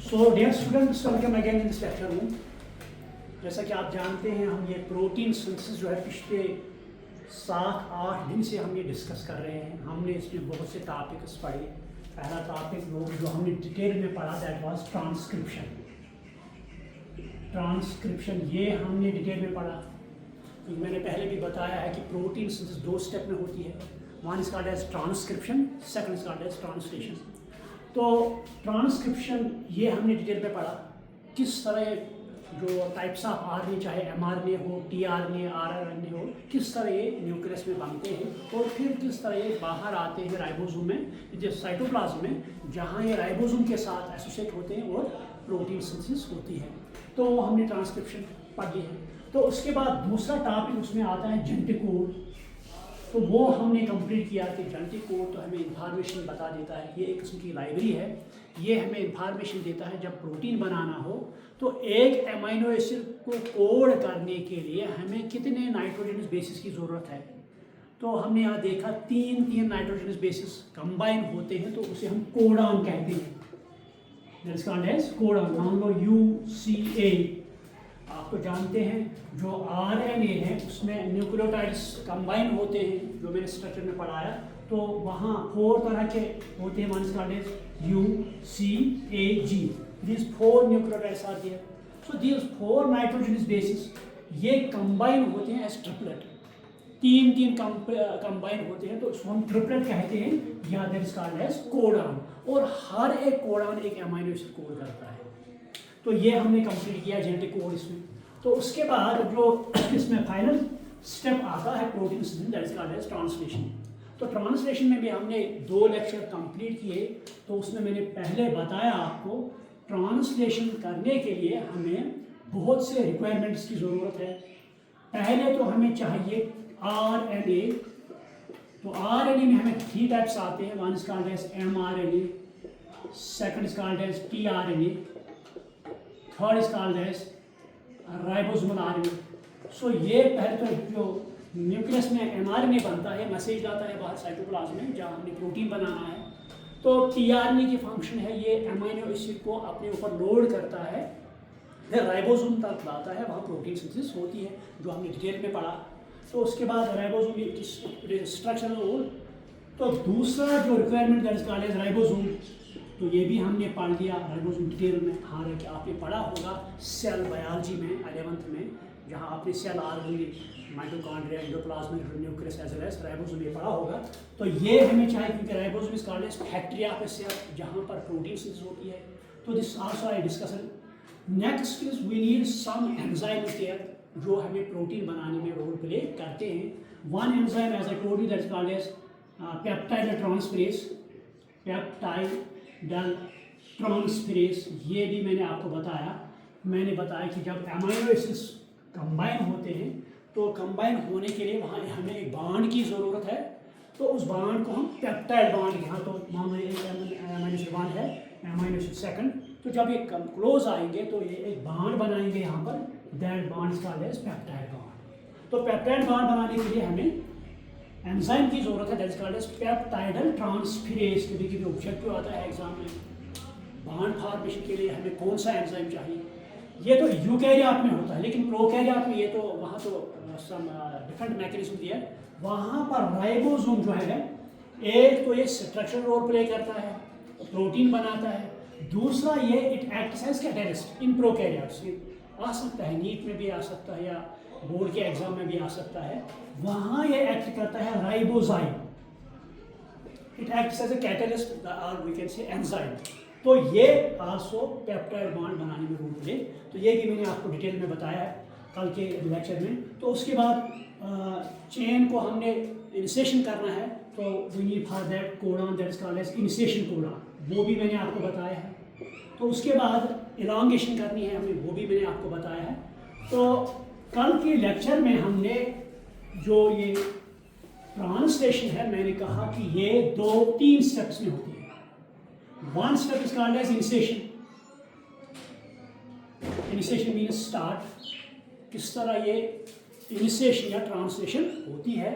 So dear students, welcome again in this lecture room. जैसा कि आप जानते हैं, हम ये प्रोटीन सिंथेसिस जो है पिछले 7-8 दिन से हम ये डिस्कस कर रहे हैं। हमने इसमें बहुत से टॉपिक्स पढ़े। पहला टॉपिक जो हमने डिटेल में पढ़ा दैट वाज ट्रांसक्रिप्शन। ये हमने डिटेल में पढ़ा। तो मैंने पहले भी बताया है कि प्रोटीन सिंथेसिस 2 स्टेप में होती है। One is called as transcription, second is called as translation. तो ट्रांसक्रिप्शन ये हमने डिटेल में पढ़ा, किस तरह जो टाइप्स ऑफ आरएनए, चाहे एमआरएनए हो, टीआरएनए, आरआरएनए हो, किस तरह ये न्यूक्लियस में बनते हैं और फिर किस तरह ये बाहर आते हैं राइबोसोम में, जैसे साइटोप्लाज्म में, जहाँ ये राइबोसोम के साथ एसोसिएट होते हैं और प्रोटीन सिंथेसिस होती है। तो हमने ट्रांसक्रिप्शन पढ़ ली है। तो उसके बाद दूसरा टॉपिक उसमें आता है जेनेटिक कोड। तो वो हमने कंप्लीट किया कि जेनेटिक कोड तो हमें इंफॉर्मेशन बता देता है, ये एक किस्म की लाइब्रेरी है। ये हमें इंफॉर्मेशन देता है जब प्रोटीन बनाना हो तो एक अमीनो एसिड को कोड करने के लिए हमें कितने नाइट्रोजनस बेसिस की ज़रूरत है। तो हमने यहाँ देखा तीन नाइट्रोजनस बेसिस कंबाइन होते हैं, तो उसे हम कोडान कहते हैं। That is called as codon. मान लो UCA। आप तो जानते हैं जो RNA है उसमें न्यूक्लियोटाइड्स कंबाइन होते हैं, जो मैंने स्ट्रक्चर में पढ़ाया। तो वहाँ 4 तरह के होते हैं। One is called as UCAG। These 4 nucleotides are there. So these 4 nitrogenous bases ये कंबाइन होते हैं एज ट्रिपलेट। तीन कंबाइन होते हैं, तो उसको हम ट्रिपलेट कहते हैं, या that is called as codon. और हर एक कोडान एक अमीनो एसिड कोड करता है। तो ये हमने कंप्लीट किया जेनेटिक कोड इसमें। तो उसके बाद जो इसमें फाइनल स्टेप आता है protein synthesis, that is called as translation. तो ट्रांसलेशन में भी हमने 2 लेक्चर कंप्लीट किए। तो उसमें मैंने पहले बताया आपको, ट्रांसलेशन करने के लिए हमें बहुत से रिक्वायरमेंट्स की ज़रूरत है। पहले तो हमें चाहिए RNA। तो RNA में हमें 3 टाइप्स आते हैं। One is called as mRNA, second is called as tRNA, third is called as ribosomal RNA। So ये पहले तो जो न्यूक्लियस में mRNA बनता है, मैसेज जाता है बाहर साइटोप्लाज्म में जहाँ हमने प्रोटीन बनाना है। तो tRNA की फंक्शन है, ये अमीनो एसिड को अपने ऊपर लोड करता है, फिर राइबोसोम तक लाता है, वहाँ प्रोटीन सिंथेसिस होती है, जो हमने डिटेल में पढ़ा। तो उसके बाद राइबोसोम स्ट्रक्चरल रोल। तो दूसरा जो requirement that is called as ribosome. तो ये भी हमने पढ़ लिया राइबोसोम डिटेल में। हालांकि आपने पढ़ा होगा सेल बायोलॉजी में 11th में, जहाँ आपने cell organelle, mitochondria, endoplasmic nucleus as well as ribosome ये पढ़ा होगा। तो ये हमें चाहिए, क्योंकि ribosome is called as factory of a cell, जहाँ पर प्रोटीन सिंथेसिस होती है। तो this also I discuss. Next is we need some enzymes there, जो हमें प्रोटीन बनाने में रोल प्ले करते हैं। One enzyme as I told you that is called as peptide transferase. Peptide transferase ये भी मैंने आपको बताया। मैंने बताया कि जब अमीनो एसिड्स कंबाइन होते हैं, तो कंबाइन होने के लिए वहाँ हमें एक बांड की ज़रूरत है। तो उस बांड को हम पेप्टाइड बांड, यहाँ तो मान लो एक अमीनो एसिड बांड है, अमीनो एसिड सेकंड। तो जब ये क्लोज आएंगे तो ये एक बांड बनाएंगे यहाँ पर, that bond is called as peptide bond. तो पेप्टाइड बांड बनाने के लिए हमें एंजाइम की ज़रूरत है, that is called as peptidyl transferase. कभी ऑब्जेक्टिव आता है एग्जाम में, बांड फॉर्मेशन के लिए हमें कौन सा एंजाइम चाहिए। ये तो यूकैरियोट में होता है, लेकिन प्रोकैरियोट में ये तो वहाँ तो सम डिफरेंट मैकेनिज्म दिया है। वहाँ पर राइबोसोम जो है, एक तो ये स्ट्रक्चरल रोल प्ले करता है, प्रोटीन बनाता है। दूसरा ये it acts as catalyst in prokaryotes. आ सकता है, नीट में भी आ सकता है, या बोर्ड के एग्जाम में भी आ सकता है। वहाँ ये एक्ट करता है ribozyme. It acts as a catalyst और वी कैन से एंजाइम। तो ये आल्सो पेप्टाइड बॉन्ड बनाने में रोल प्ले। तो ये भी मैंने आपको डिटेल में बताया है कल के लेक्चर में। तो उसके बाद चेन को हमने इनिशिएशन करना है, तो we need for that codon, that is called as initiation codon. वो भी मैंने आपको बताया है। तो उसके बाद इलांगेशन करनी है हमें, वो भी मैंने आपको बताया है। तो कल के लेक्चर में हमने जो ये ट्रांसलेशन है, मैंने कहा कि ये 2-3 स्टेप्स में होती है। One step is called as initiation. Initiation means start. किस तरह ये initiation या translation होती है।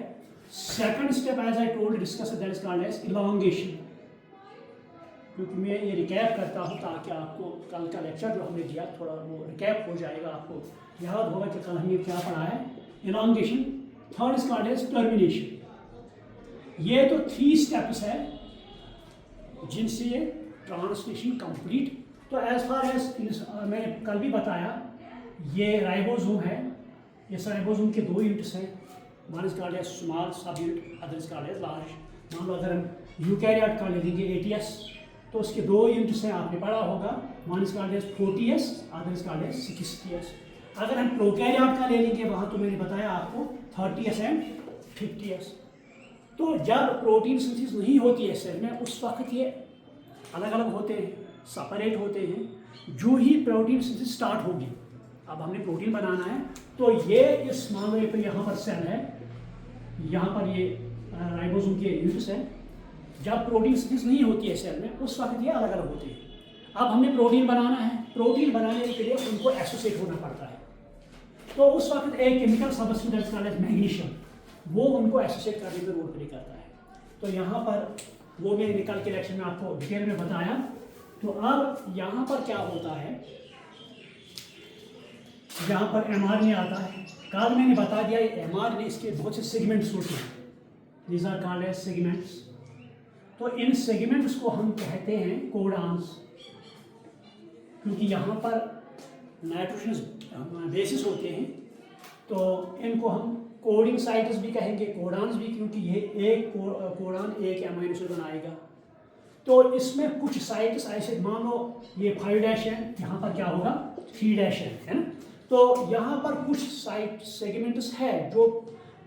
Second step, as I told, discuss, that is called as elongation. क्योंकि मैं ये रिकैप करता हूँ ताकि आपको कल का लेक्चर जो हमने दिया थोड़ा वो रिकैप हो जाएगा, आपको याद होगा कि कल हमने क्या पढ़ा है। Elongation, third is called as termination. ये तो 3 स्टेप्स है जिनसे ये ट्रांसलेशन कंप्लीट। तो एज फार एज मैंने कल भी बताया, ये राइबोसोम है। इस राइबोसोम के 2 यूनिट्स हैं, one is called as small subunit, other is called as large. मान लो अगर हम यूकैरियोट का ले लेंगे ATS, तो उसके 2 यूनिट्स हैं, आपने पढ़ा होगा, one is called as 40S, other is called as 60S। अगर हम प्रोकैरियोट का ले लेंगे वहाँ तो मैंने बताया आपको 30S एंड 50S। तो जब प्रोटीन सिंथेसिस नहीं होती है सेल में, उस वक्त ये अलग अलग होते हैं, सेपरेट होते हैं। जो ही प्रोटीन सिंथेसिस स्टार्ट होगी, अब हमने प्रोटीन बनाना है, तो ये इस मामले पर यहाँ पर सेल है, यहाँ पर ये राइबोसोम के यूनिट्स हैं। जब प्रोटीन सिंथेसिस नहीं होती है सेल में, उस वक्त ये अलग अलग होते हैं। अब हमने प्रोटीन बनाना है, प्रोटीन बनाने के लिए उनको एसोसिएट होना पड़ता है। तो उस वक्त एक chemical substance called as magnesium, वो उनको एसोसिएट करने में रोल प्ले करता है। तो यहाँ पर वो मैंने निकाल के लेक्चर में आपको डिटेल में बताया। तो अब यहाँ पर क्या होता है, यहाँ पर mRNA आता है। कल मैंने बता दिया mRNA इसके बहुत से सेगमेंट्स होते हैं, these are called as segments. तो इन सेगमेंट्स को हम कहते हैं कोडान्स, क्योंकि यहाँ पर नाइट्रोजन बेसिस होते हैं, तो इनको हम कोडिंग साइट्स भी कहेंगे, कोडान्स भी, क्योंकि ये एक कोडान एक एमाइनो एसिड बनाएगा। तो इसमें कुछ साइट्स ऐसे, मान लो ये 5' है, यहाँ पर क्या होगा 3' है ना। तो यहाँ पर कुछ साइट सेगमेंट्स है जो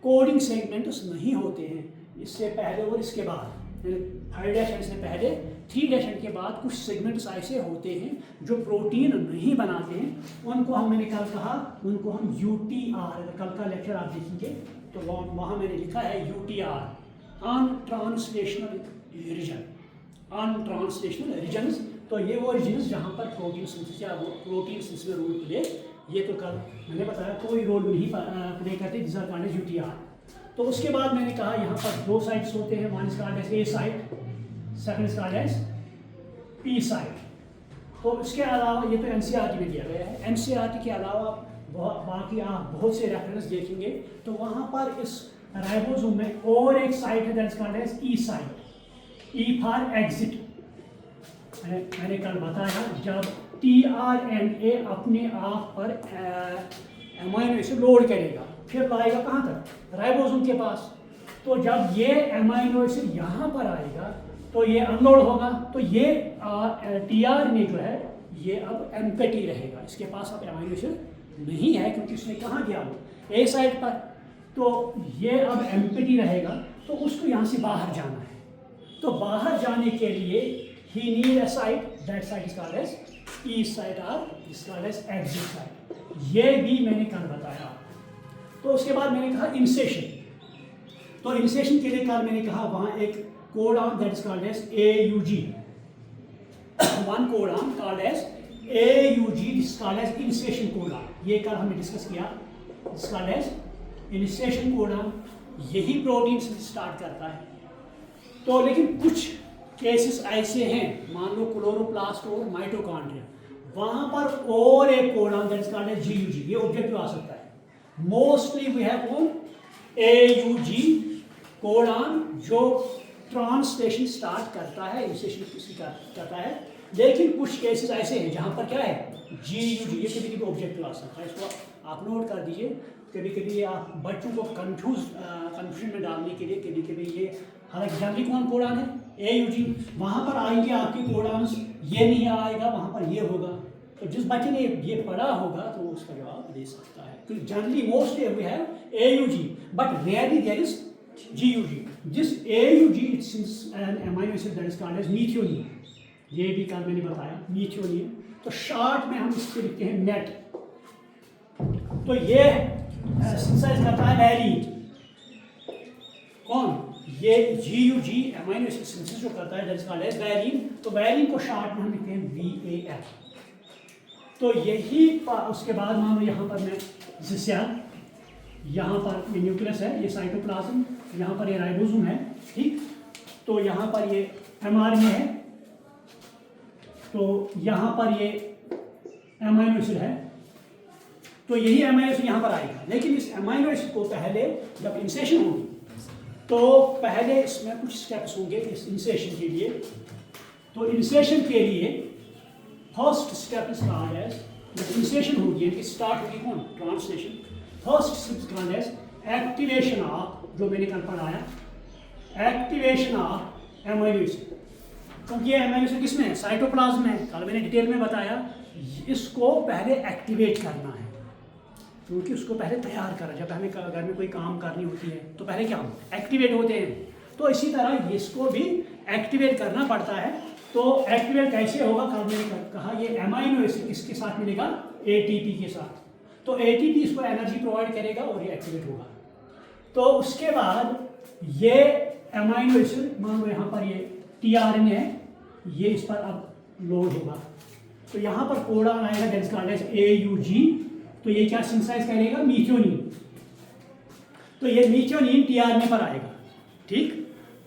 कोडिंग सेगमेंट्स नहीं होते हैं, इससे पहले और इसके बाद, 5' से पहले 3' के बाद कुछ सेगमेंट्स ऐसे होते हैं जो प्रोटीन नहीं बनाते हैं। उनको मैंने कल कहा, उनको हम UTR, कल का लेक्चर आप देखेंगे तो वहाँ मैंने लिखा है UTR, अनट्रांसलेशनल रीजन, अनट्रांसलेशनल रीजन्स। तो ये वो रीजन्स जहाँ पर प्रोटीन सिंथेसिस या प्रोटीन सिंथेसिस में रोल प्ले, ये तो कल मैंने बताया कोई रोल नहीं प्ले करते, this are called as UTR। तो उसके बाद मैंने कहा यहाँ पर 2 साइट्स होते हैं, one is called as A site, second is called as P site. तो इसके अलावा ये तो NCERT में दिया गया है। NCERT के अलावा बाकी आप बहुत से रेफरेंस देखेंगे, तो वहाँ पर इस राइबोसोम में और एक साइट है, that is called as E site, E for exit. मैंने कल बताया, जब tRNA अपने आप पर एमाइनो एसिड लोड करेगा, फिर लाएगा कहाँ तक, राइबोसोम के पास। तो जब ये एमाइनो एसिड यहाँ पर आएगा तो ये अनलोड होगा, तो ये tRNA जो है ये अब एम्प्टी रहेगा, इसके पास अब एमाइनो एसिड नहीं है, क्योंकि उसने कहाँ गया वो A साइड पर। तो ये अब एम्प्टी रहेगा, तो उसको यहाँ से बाहर जाना है। तो बाहर जाने के लिए he need a site, that site is called as E site or is called as exit site। ये भी मैंने कल बताया। तो उसके बाद मैंने कहा इंसेशन। तो इंसेशन के लिए कल मैंने कहा वहाँ एक codon that is called as AUG, one codon called as AUG, this called as initiation codon. ये कल हमने डिस्कस किया, this called as initiation codon. यही प्रोटीन से स्टार्ट करता है। तो लेकिन कुछ केसेस ऐसे हैं, मान लो क्लोरोप्लास्ट और माइटोकॉन्ड्रिया, वहाँ पर और एक codon that is called as GUG, ये ऑब्जेक्टिव आ सकता है। Mostly we have on AUG codon जो ट्रांसलेशन स्टार्ट करता है, इंसेशन करता है। लेकिन कुछ केसेस ऐसे हैं जहाँ पर क्या है GUG, ये कभी कभी ऑब्जेक्टिव आ सकता है, इसको आप नोट कर दीजिए। कभी कभी आप बच्चों को कंफ्यूजन में डालने के लिए कभी कभी ये, हालांकि जनरली कौन कोडान है AUG, वहाँ पर आएंगे आपके कोडान्स, ये नहीं आएगा, वहाँ पर ये होगा। तो जिस बच्चे ने ये पढ़ा होगा तो वो उसका जवाब दे सकता है, क्योंकि generally mostly we have AUG but rarely there is GUG। This AUG it's an amino acid that is called as methionine, ये भी कल मैंने बताया मीथियोनिन। तो शॉर्ट में हम इसको लिखते हैं नेट। तो ये सिंथेसाइज करता है वैलिन, कौन, ये GUG एमाइनो एसिड सिंथेसिस जो करता है that is called as valine. तो वैलिन को शॉर्ट में हम लिखते हैं VAL। तो यही उसके बाद मान लो यहाँ पर मैं जिससे यहाँ पर ये न्यूक्लियस है, ये साइटोप्लाज्म, यहाँ पर ये राइबोसोम है, ठीक। तो यहाँ पर ये mRNA है, तो यहाँ पर ये अमाइनो एसिड है, तो यही अमाइनो एसिड यहाँ पर आएगा। लेकिन इस अमाइनो एसिड को पहले जब इंसेशन होगी तो पहले इसमें कुछ स्टेप्स होंगे इस इंसेशन के लिए। तो इंसेशन के लिए first step is called as, जब इंसेशन होगी यानी स्टार्ट होगी कौन, translation, first step is called as activation of, जो मैंने कल पढ़ाया, एक्टिवेशन ऑफ अमाइनो एसिड। क्योंकि ये अमाइनो एसिड किसमें है, साइटोप्लाज्म में। कल मैंने डिटेल में बताया इसको पहले एक्टिवेट करना है, क्योंकि उसको पहले तैयार करा। जब हमें घर में कोई काम करनी होती है तो पहले क्या हम एक्टिवेट होते हैं, तो इसी तरह इसको भी एक्टिवेट करना पड़ता है। तो एक्टिवेट कैसे होगा, कल मैंने कहा ये अमाइनो एसिड किसके साथ मिलेगा, एटीपी के साथ। तो एटीपी इसको एनर्जी प्रोवाइड करेगा और ये एक्टिवेट होगा। तो उसके बाद ये अमाइनो एसिड, मान लो यहाँ पर ये टीआरएनए है, ये इस पर अब लोड होगा, तो यहाँ पर कोडॉन आएगा, that is called as AUG। तो ये क्या सिंथेसाइज करेगा, मीथियोनिन। तो ये मीथियोनिन टीआरएनए पर आएगा, ठीक।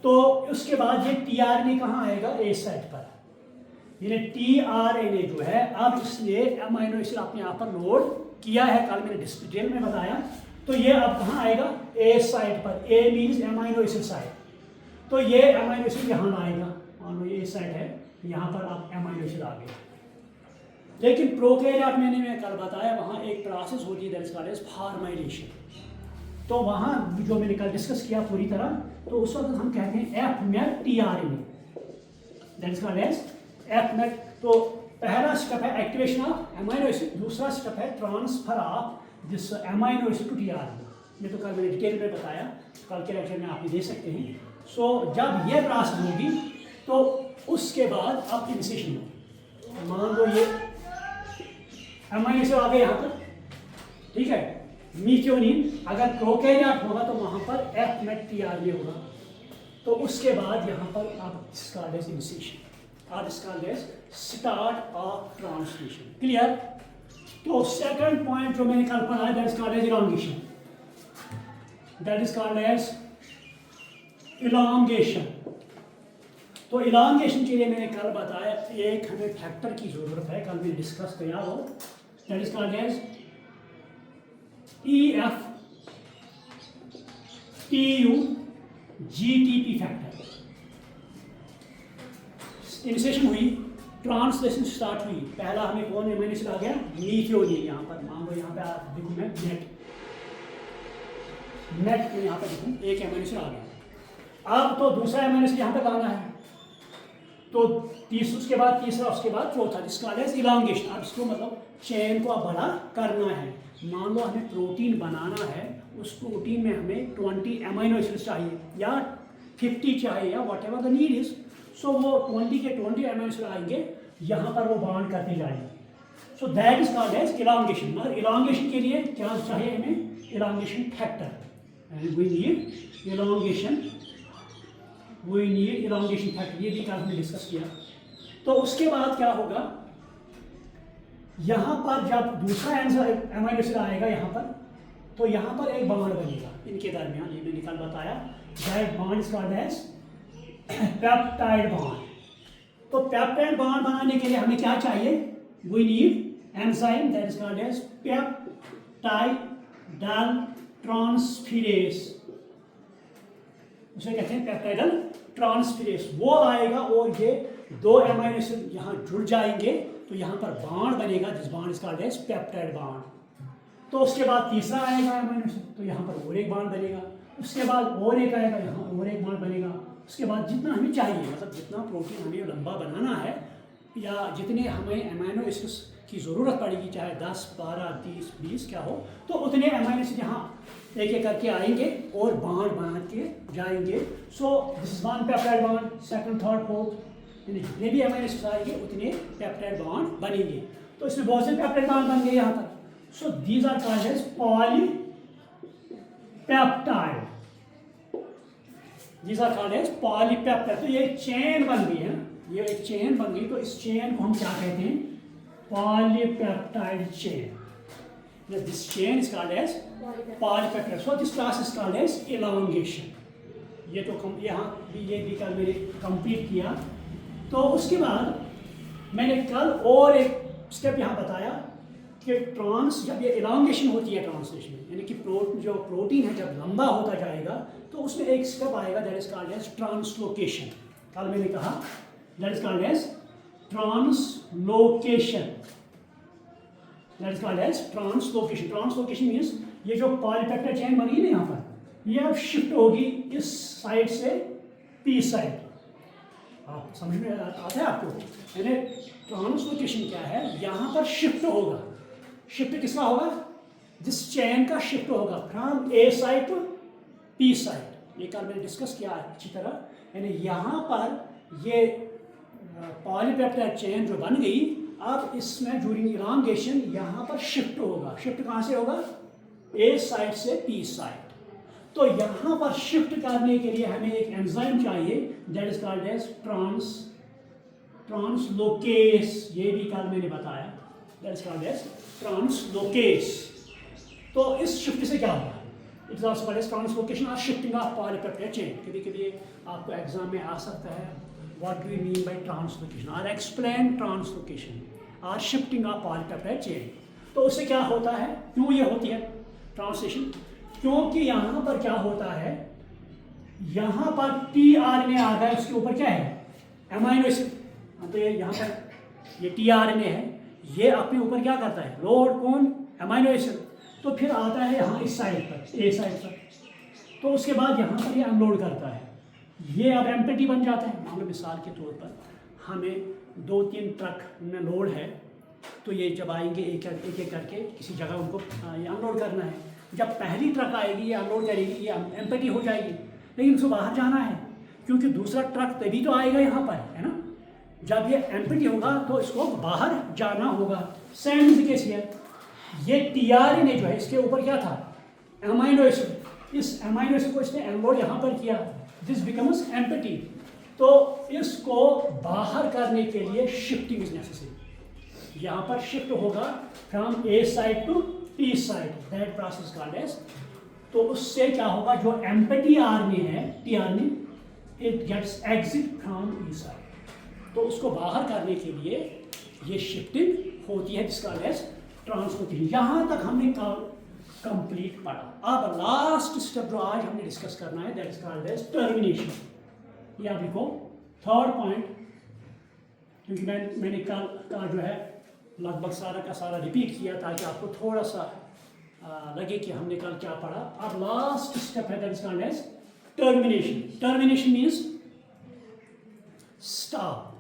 तो उसके बाद ये टीआरएनए कहाँ आएगा, ए साइट पर। ये टीआरएनए जो है, अब इसने अमाइनो एसिड अपने यहाँ पर लोड किया है, कल मैंने डिटेल में बताया। तो ये अब कहाँ आएगा, ए साइट पर। ए मीन्स अमाइनो एसिड साइट। तो ये अमाइनो एसिड यहाँ आएगा, मान लो ये ए साइट है, यहाँ पर अब अमाइनो एसिड आ गया। लेकिन प्रोकैरियोट में कल बताया वहाँ एक प्रोसेस होती है, that is called as formylation. तो वहाँ जो मैंने कल डिस्कस किया पूरी तरह, तो उस वक्त हम कहते हैं f met tRNA, that is called as f met. तो पहला स्टेप है एक्टिवेशन ऑफ अमाइनो एसिड, दूसरा स्टेप है transfer of this amino acid to tRNA. ये तो कल मैंने डिटेल में बताया, कल के लेक्चर में आप ये दे सकते हैं। सो जब ये प्रोसेस होगी तो उसके बाद अब इंसेशन होगी। मान लो ये अमाइनो एसिड आ गए यहाँ पर, ठीक है, मीथियोनिन। अगर प्रोकैरियोट होगा तो वहाँ पर एफ-मेट टीआरएनए होगा। तो उसके बाद यहाँ पर अब इसका कॉल्ड इंसेशन और इसका called start of translation. Clear. तो सेकंड पॉइंट जो मैंने कल पढ़ा, that is called as elongation, that is called as elongation. तो इलॉन्गेशन के लिए मैंने कल बताया एक हमें फैक्टर की जरूरत है, कल मैंने डिस्कस किया हो, that is called as EF-TU-GTP factor. Initiation हुई, ट्रांसलेशन स्टार्ट हुई, पहला हमें कौन अमाइनो एसिड आ गया, मीथियोनिन। यहाँ पर मान लो, यहाँ पे आप देखूँ मैं नेट को यहाँ पे देखूँ, एक अमाइनो एसिड आ गया। अब तो दूसरा अमाइनो एसिड यहाँ पे लाना है, तो उसके बाद तीसरा, उसके बाद चौथा, जिसका है इलॉन्गेशन। अब इसको मतलब चेन को अब बड़ा करना है। मान लो हमें प्रोटीन बनाना है, उस प्रोटीन में हमें 20 अमाइनो एसिड्स चाहिए या 50 चाहिए या whatever the need is. So वो 20 के 20 अमाइनो एसिड आएंगे, यहाँ पर वो बॉन्ड करते जाएंगे। So that is called as elongation. मगर इलॉन्गेशन के लिए क्या चाहिए हमें, elongation factor, and we need elongation, we need elongation factor. ये भी कल हमने डिस्कस किया। तो उसके बाद क्या होगा, यहाँ पर जब दूसरा अमाइनो एसिड आएगा यहाँ पर, तो यहाँ पर एक बॉन्ड बनेगा इनके दरमियान। ये मैंने कल बताया, that bond is called as peptide bond. तो पेप्टाइड बॉन्ड बनाने के लिए हमें क्या चाहिए, we need enzyme, that is called as peptidyl transferase, उसे कहते हैं पेप्टाइडल ट्रांसफेरेज। वो आएगा और ये दो अमाइनो एसिड यहाँ जुड़ जाएंगे, तो यहाँ पर बॉन्ड बनेगा, जिस bond is called as peptide bond. तो उसके बाद तीसरा आएगा अमाइनो एसिड, तो यहाँ पर और एक बॉन्ड बनेगा, उसके बाद और एक आएगा, यहाँ और एक बॉन्ड बनेगा। उसके बाद जितना हमें चाहिए, मतलब जितना प्रोटीन हमें लंबा बनाना है या जितने हमें अमाइनो एसिड्स की ज़रूरत पड़ेगी, चाहे 10, 12, 30, 20 क्या हो, तो उतने अमाइनो एसिड यहाँ एक एक करके आएंगे और बॉन्ड बना के जाएंगे। सो this is one peptide bond, second, third, fourth, जितने भी अमाइनो एसिड्स आएंगे उतने पेप्टाइड बॉन्ड बनेंगे। तो इसमें बहुत से पेप्टाइड बॉन्ड बन गए यहाँ पर। So these are called as polypeptide, these are called as polypeptide. तो ये एक चेन बन गई है, ये एक चेन बन गई। तो इस चेन को हम क्या कहते हैं, polypeptide chain. This chain is called as polypeptide. So this process is called as elongation. ये तो यहाँ भी ये भी कल मैंने कंप्लीट किया। तो उसके बाद मैंने कल और एक स्टेप यहाँ बताया कि जब ये इलांगेशन होती है ट्रांसलेशन में, यानी कि जो प्रोटीन है जब लंबा होता जाएगा तो उसमें एक स्टेप आएगा that is called as translocation. कल मैंने कहा that is called as translocation, that is called as translocation. Translocation means ये जो पॉलीपेप्टाइड चेन बनी है ना यहाँ पर, ये अब शिफ्ट होगी इस साइड से पी साइड। आप समझ में आता है आपको? यानी ट्रांसलोकेशन क्या है, यहाँ पर शिफ्ट होगा। शिफ्ट किसका होगा? जिस चेन का शिफ्ट होगा from A side to P side. ये कल मैंने डिस्कस किया अच्छी तरह। यानी यहाँ पर ये पॉलीपेप्टाइड चेन जो बन गई, अब इसमें ड्यूरिंग इलांगेशन यहाँ पर शिफ्ट होगा। शिफ्ट कहाँ से होगा? ए साइड से पी साइड। तो यहाँ पर शिफ्ट करने के लिए हमें एक एंजाइम चाहिए that is called as translocase. ये भी कल मैंने बताया, that is called as translocase. तो इस शिफ्ट से क्या होगा? It is also called as translocation और शिफ्टिंग ऑफ पॉलीपेप्टाइड चेन। कभी कभी आपको एग्जाम में आ सकता है what do you mean by translocation, और एक्सप्लेन ट्रांसलोकेशन और शिफ्टिंग ऑफ पॉलीपेप्टाइड चेन। तो उससे क्या होता है, क्यों ये होती है ट्रांसलेशन? क्योंकि यहाँ पर क्या होता है, यहाँ पर tRNA आ गया, उसके ऊपर क्या है? Amino acid. तो ये यहाँ पर ये tRNA है, ये अपने ऊपर क्या करता है? लोड कौन? Amino acid. तो फिर आता है यहाँ इस साइड पर, ए साइड पर, तो उसके बाद यहाँ पर ये अनलोड करता है। ये अब एम्प्टी बन जाता है। मान लो मिसाल के तौर पर हमें 2-3 ट्रक में लोड है, तो ये जब आएंगे एक एक करके किसी जगह उनको ये अनलोड करना है। जब पहली ट्रक आएगी ये अनलोड करेगी, ये एम्प्टी हो जाएगी, लेकिन उसको बाहर जाना है क्योंकि दूसरा ट्रक तभी तो आएगा यहाँ पर, है ना? जब ये एम्प्टी होगा तो इसको बाहर जाना होगा। Same is the case here. ये tRNA जो है इसके ऊपर क्या था? Amino acid. इस एमाइनो एसिड को इसने अनलोड यहाँ पर किया, दिस बिकम्स एम्प्टी। तो इसको बाहर करने के लिए शिफ्टिंग इज नेसेसरी। यहाँ पर शिफ्ट होगा from A side to P side, that process called as. तो उससे क्या होगा, जो एम्प्टी आरएनए है tRNA, it gets exit from E side. तो उसको बाहर करने के लिए ये शिफ्टिंग होती है, जिसका एज ट्रांसलोकेशन। यहाँ तक हमने कंप्लीट पढ़ा। अब लास्ट स्टेप जो आज हमने डिस्कस करना है that is called as termination. ये आप लिखो थर्ड पॉइंट, क्योंकि मैंने कल का जो है लगभग सारा का सारा रिपीट किया ताकि आपको थोड़ा सा लगे कि हमने कल क्या पढ़ा। अब लास्ट स्टेप है that is called as termination. Termination means stop,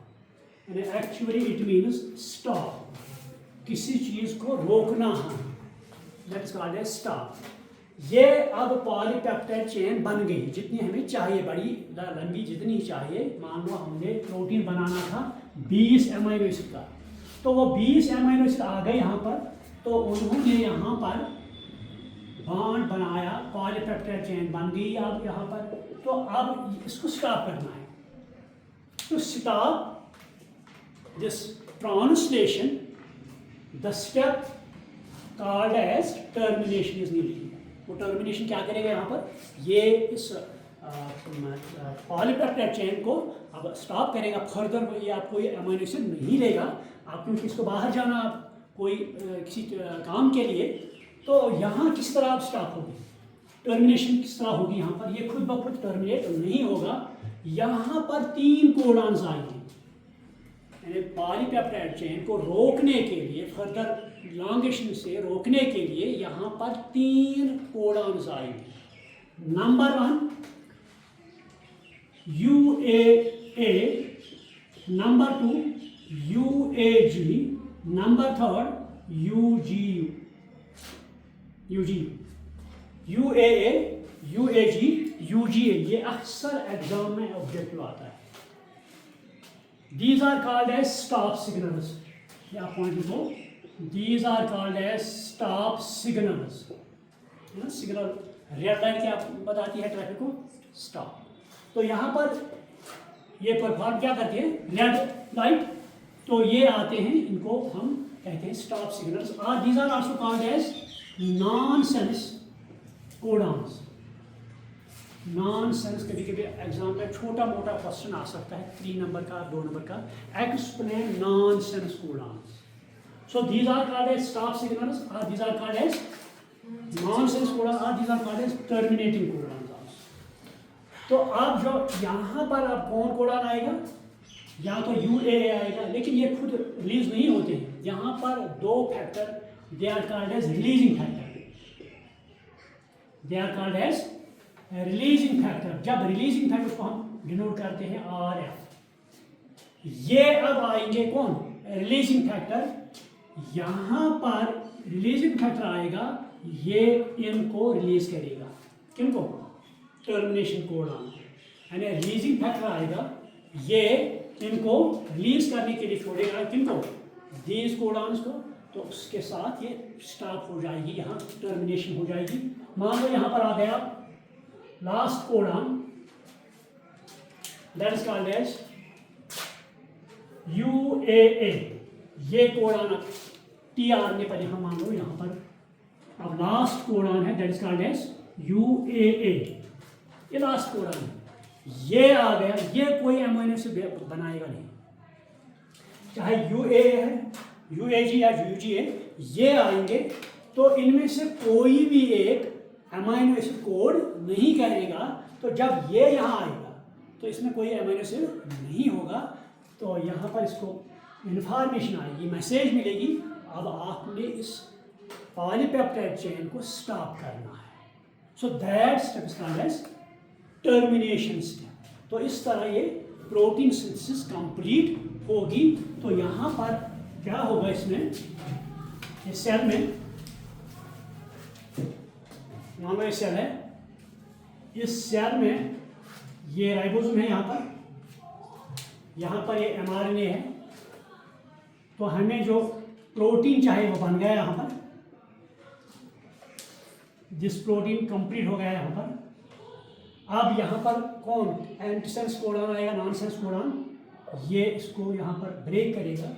actually it means stop, किसी चीज को रोकना है, that is called as stop. ये अब पॉलीपेप्टाइड चेन बन गई जितनी हमें चाहिए, बड़ी लंबी जितनी चाहिए। मान लो हमने प्रोटीन बनाना था 20 एमाइनो एसिड का, तो वो 20 एमाइनो एसिड आ गए यहाँ पर। तो उन्होंने यहाँ पर बॉन्ड बनाया, पॉलीपेप्टाइड चेन बन गई अब यहाँ पर। तो अब इसको स्टॉप करना है। तो stop this translation, the step called as termination is needed. वो टर्मिनेशन क्या करेगा यहाँ पर, ये इस पॉलीपेप्टाइड चेन को अब स्टॉप करेगा। फर्दर ये आपको ये अमीनो एसिड नहीं लेगा, आप क्योंकि इसको बाहर जाना आप कोई किसी काम के लिए, तो यहाँ किस तरह आप स्टॉप होगी, टर्मिनेशन किस तरह होगी यहाँ पर। ये खुद ब खुद टर्मिनेट नहीं होगा, यहाँ पर 3 कोडॉन्स आएंगे। यानी पॉलीपेप्टाइड चेन को रोकने के लिए, फर्दर इलांगेशन से रोकने के लिए यहाँ पर 3 कोडॉन्स आएंगे। Number 1 UAA, number 2 UAG, number 3 UGU। UAA, UAG, UGA, ये अक्सर एग्जाम में ऑब्जेक्टिव आता है। These are called as stop signals. या पॉइंट लिखो, these are called as stop signals. Signal red light क्या बताती है ट्रैफिक को? स्टॉप। तो यहाँ पर ये परफॉर्म क्या करती है, रेड लाइट, तो ये आते हैं, इनको हम कहते हैं स्टॉप सिग्नल्स। और these are also called as nonsense codons. Non sense कभी कभी एग्जाम में छोटा मोटा क्वेश्चन आ सकता है 3 नंबर का 2 नंबर का, explain non sense codons. So these are called as stop signals, or these are called as nonsense codons, or these are called as terminating codons also. तो अब जो यहाँ पर अब कौन कोडॉन आएगा, या तो UAA आएगा, लेकिन ये खुद रिलीज नहीं होते हैं. यहाँ पर दो factor, they are called as releasing factor. They are called as releasing factor. जब रिलीजिंग फैक्टर को हम डिनोट करते हैं RF. ये अब आएंगे कौन, रिलीजिंग फैक्टर. यहाँ पर रिलीजिंग फैक्टर आएगा, ये इनको रिलीज करेगा. किनको, टर्मिनेशन कोडॉन. यानी रिलीजिंग फैक्टर आएगा, ये इनको रिलीज करने के लिए छोड़ेगा. किनको, दीज कोडॉन्स को. तो उसके साथ ये स्टॉप हो जाएगी, यहाँ टर्मिनेशन हो जाएगी. मान लो यहाँ पर आ गया last codon, that is called as UAA. ये कोडॉन TR पहले हम मान लो यहाँ पर अब लास्ट कोडॉन है, that is called as UAA. ये लास्ट कोडॉन है. ये आ गया, ये कोई अमीनो एसिड बनाएगा नहीं, चाहे UAA है, UAG या UGA, ये आएंगे तो इनमें से कोई भी एक अमीनो एसिड कोड नहीं करेगा. तो जब ये यहाँ आएगा तो इसमें कोई अमीनो एसिड नहीं होगा. तो यहाँ पर इसको इन्फॉर्मेशन आएगी, मैसेज मिलेगी, अब आपने इस पॉलीपेप्टाइड चेन को स्टॉप करना है. So that step is called as termination step. तो इस तरह ये प्रोटीन सिंथेसिस कंप्लीट होगी. तो यहाँ पर क्या होगा, इसमें इस सेल में, मान लो ये सेल है, इस सेल में ये राइबोसोम है, यहाँ पर ये mRNA है. तो हमें जो प्रोटीन चाहिए वो बन गया यहाँ पर. जिस प्रोटीन कंप्लीट हो गया यहाँ पर. अब यहाँ पर कौन एंटीसेंस कोडॉन आएगा, नॉनसेंस कोडॉन, ये इसको यहाँ पर ब्रेक करेगा.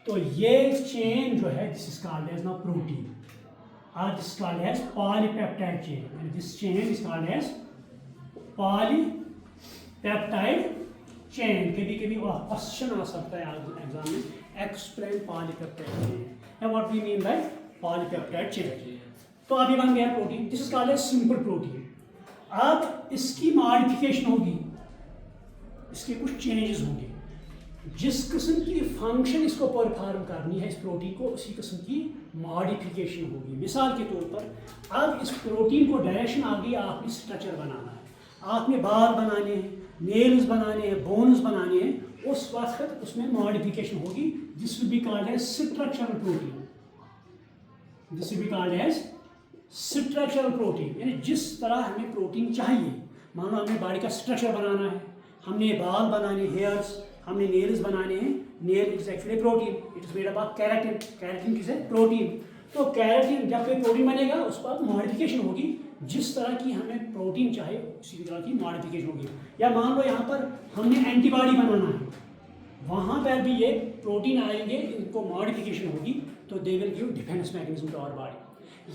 तो ये चेन जो है, this is called as now protein, और this called as polypeptide chain. This chain is called as polypeptide chain. कभी कभी क्वेश्चन आ सकता है एग्जाम में, एक्सप्लेन पॉलीपेप्टाइड चेन, या what we mean by polypeptide chain. तो अभी बन गया protein, this is called as simple protein. अब इसकी मॉडिफिकेशन होगी, इसके कुछ चेंजेस होंगे. जिस किस्म की फंक्शन इसको परफॉर्म करनी है इस प्रोटीन को, उसी किस्म की मॉडिफिकेशन होगी. मिसाल के तौर पर अब इस प्रोटीन को डायरेक्शन आ गई, आपने स्ट्रक्चर बनाना है, आपने बाल बनाने हैं, नेल्स बनाने हैं, बोन्स बनाने हैं. उस वक्त उसमें मॉडिफिकेशन होगी. This will be called as structural protein. This will be called as structural protein. यानी जिस तरह हमें प्रोटीन चाहिए, मान लो हमें बॉडी का स्ट्रक्चर बनाना है, हमने बाल बनाने, हेयर्स, हमने नेल्स बनाने हैं. Nail is actually protein, it is made up of keratin. Keratin किसे, प्रोटीन. तो केराटिन जब कोई प्रोटीन बनेगा उस पर मॉडिफिकेशन होगी. जिस तरह की हमें प्रोटीन चाहिए उसी तरह की मॉडिफिकेशन होगी. या मान लो यहाँ पर हमने एंटीबॉडी बनाना है, वहाँ पर भी ये प्रोटीन आएंगे, इनको मॉडिफिकेशन होगी. तो they will give defence mechanism to our body.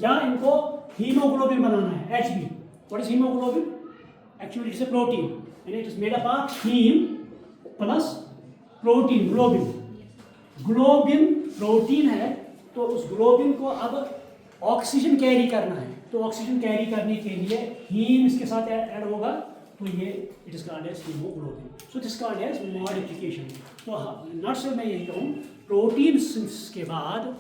या इनको हीमोग्लोबिन बनाना है, HB. What is haemoglobin? Actually it's a protein, यानी it is made up of haem plus protein, globin. Globin protein है, तो उस ग्लोबिन को अब ऑक्सीजन कैरी करना है. तो ऑक्सीजन कैरी करने के लिए हीम इसके साथ ऐड होगा, तो ये it is called as haemoglobin. So this called as modification. तो नट्स मैं यही कहूँ, प्रोटीन सिंथेसिस के बाद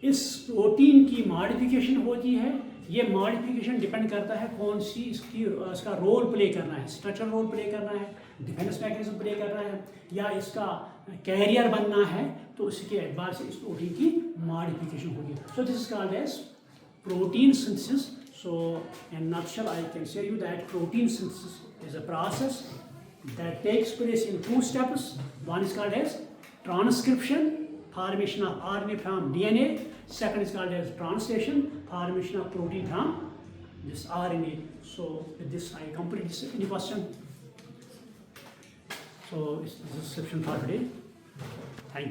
इस प्रोटीन की मॉडिफिकेशन होती है. ये मॉडिफिकेशन डिपेंड करता है कौन सी इसका रोल प्ले करना है, स्ट्रक्चरल रोल प्ले करना है, डिफेंस मैकेनिज्म प्ले करना है, या इसका कैरियर बनना है. तो उसके एतबार से इस प्रोटीन की मॉडिफिकेशन होगी. So this is called as protein synthesis. So in nutshell I can say you that protein synthesis is a process that takes place in 2 steps. One is called as transcription, formation of RNA from DNA. Second is called as translation, formation of protein from this RNA. So with this I complete this. Any question? So this is the session for today. Thank you.